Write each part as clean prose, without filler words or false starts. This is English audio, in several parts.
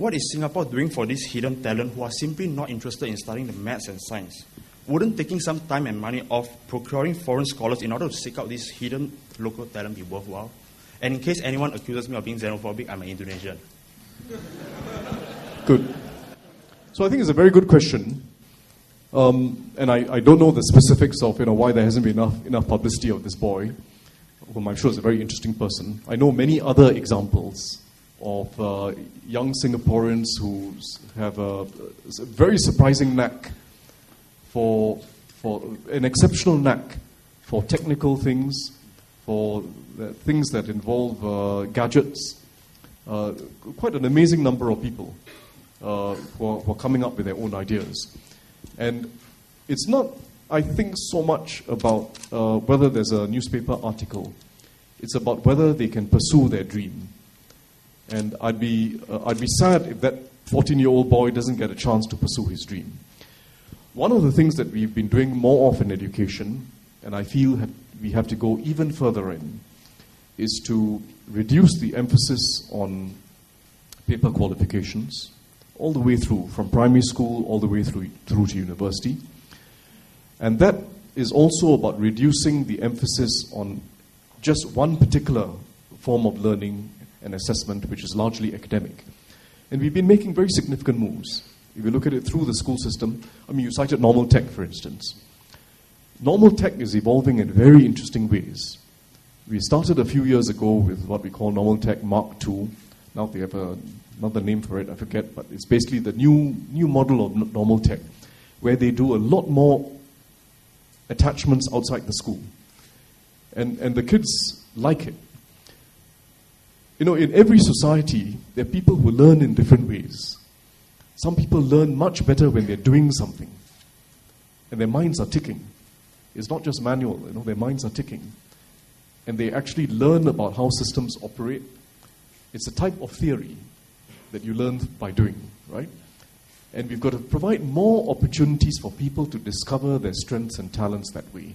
What is Singapore doing for these hidden talent who are simply not interested in studying the maths and science? Wouldn't taking some time and money off procuring foreign scholars in order to seek out this hidden local talent be worthwhile? And in case anyone accuses me of being xenophobic, I'm an Indonesian. Good. So I think it's a very good question. And I don't know the specifics of why there hasn't been enough publicity of this boy, whom I'm sure is a very interesting person. I know many other examples of young Singaporeans who have a very surprising knack for an exceptional knack for technical things, for things that involve gadgets. Quite an amazing number of people who are coming up with their own ideas. And it's not, I think, so much about whether there's a newspaper article. It's about whether they can pursue their dream. And I'd be sad if that 14-year-old boy doesn't get a chance to pursue his dream. One of the things that we've been doing more of in education, and I feel we have to go even further in, is to reduce the emphasis on paper qualifications all the way through, from primary school all the way through to university. And that is also about reducing the emphasis on just one particular form of learning and assessment, which is largely academic. And we've been making very significant moves. If you look at it through the school system, you cited normal tech, for instance. Normal tech is evolving in very interesting ways. We started a few years ago with what we call Normal Tech Mark II. Now they have another name for it, I forget, but it's basically the new model of Normal Tech, where they do a lot more attachments outside the school. And the kids like it. In every society, there are people who learn in different ways. Some people learn much better when they're doing something, and their minds are ticking. It's not just manual, their minds are ticking. And they actually learn about how systems operate. It's a type of theory that you learn by doing, right? And we've got to provide more opportunities for people to discover their strengths and talents that way.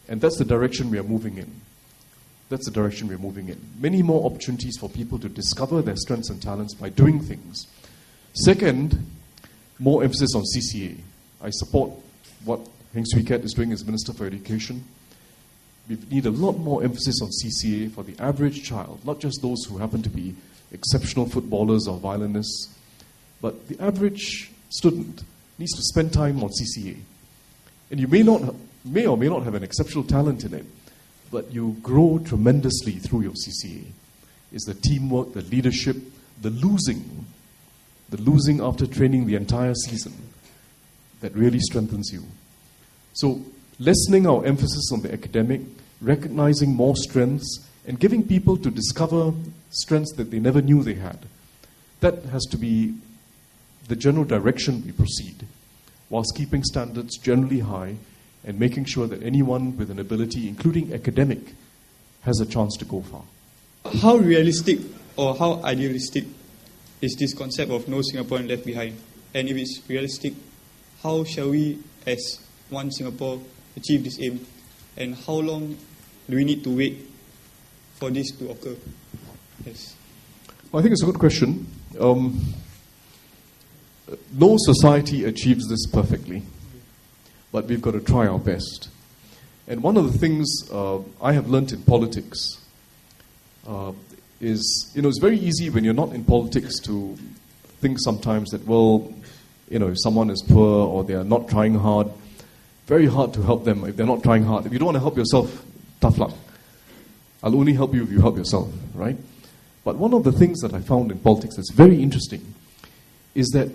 And that's the direction we are moving in. That's the direction we're moving in. Many more opportunities for people to discover their strengths and talents by doing things. Second, more emphasis on CCA. I support what Heng Swee Keat is doing as Minister for Education. We need a lot more emphasis on CCA for the average child, not just those who happen to be exceptional footballers or violinists, but the average student needs to spend time on CCA. And you may or may not have an exceptional talent in it, but you grow tremendously through your CCA. It's the teamwork, the leadership, the losing after training the entire season that really strengthens you. So lessening our emphasis on the academic, recognizing more strengths, and giving people to discover strengths that they never knew they had. That has to be the general direction we proceed, whilst keeping standards generally high and making sure that anyone with an ability, including academic, has a chance to go far. How realistic or how idealistic is this concept of no Singaporean left behind? And if it's realistic, how shall we, as one Singapore, achieve this aim? And how long do we need to wait for this to occur? Yes. Well, I think it's a good question. No society achieves this perfectly, but we've got to try our best. And one of the things I have learnt in politics is, it's very easy when you're not in politics to think sometimes that, if someone is poor or they are not trying hard, very hard to help them if they're not trying hard. If you don't want to help yourself, tough luck. I'll only help you if you help yourself, right? But one of the things that I found in politics that's very interesting is that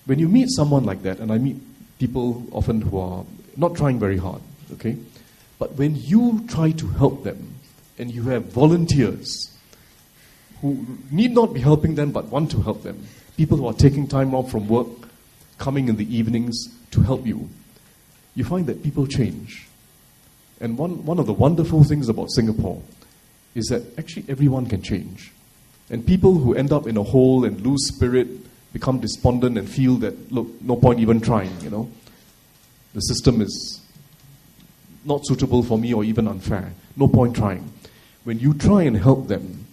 when you meet someone like that, and I meet people often who are not trying very hard, okay? But when you try to help them, and you have volunteers who need not be helping them but want to help them, people who are taking time off from work, coming in the evenings to help you, you find that people change. And one of the wonderful things about Singapore is that actually everyone can change. And people who end up in a hole and lose spirit, become despondent and feel that, look, no point even trying, the system is not suitable for me or even unfair. No point trying. When you try and help them,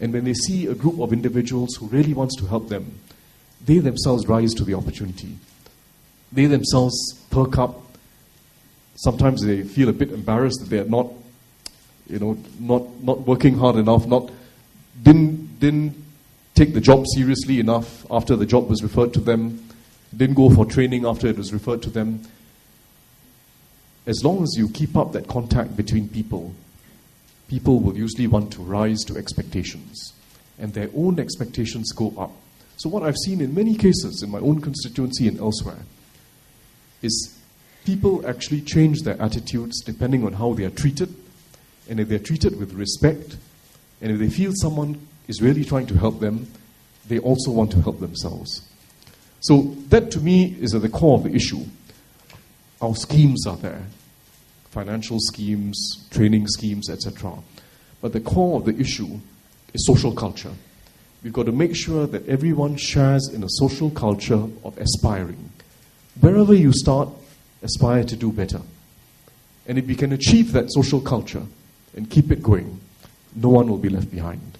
And when they see a group of individuals who really wants to help them, they themselves rise to the opportunity. They themselves perk up. Sometimes they feel a bit embarrassed that they are not working hard enough, didn't take the job seriously enough after the job was referred to them, didn't go for training after it was referred to them. As long as you keep up that contact between people, people will usually want to rise to expectations, and their own expectations go up. So what I've seen in many cases in my own constituency and elsewhere is people actually change their attitudes depending on how they are treated, and if they're treated with respect, and if they feel someone is really trying to help them, they also want to help themselves. So that to me is at the core of the issue. Our schemes are there, financial schemes, training schemes, etc. But the core of the issue is social culture. We've got to make sure that everyone shares in a social culture of aspiring. Wherever you start, aspire to do better. And if we can achieve that social culture and keep it going, no one will be left behind.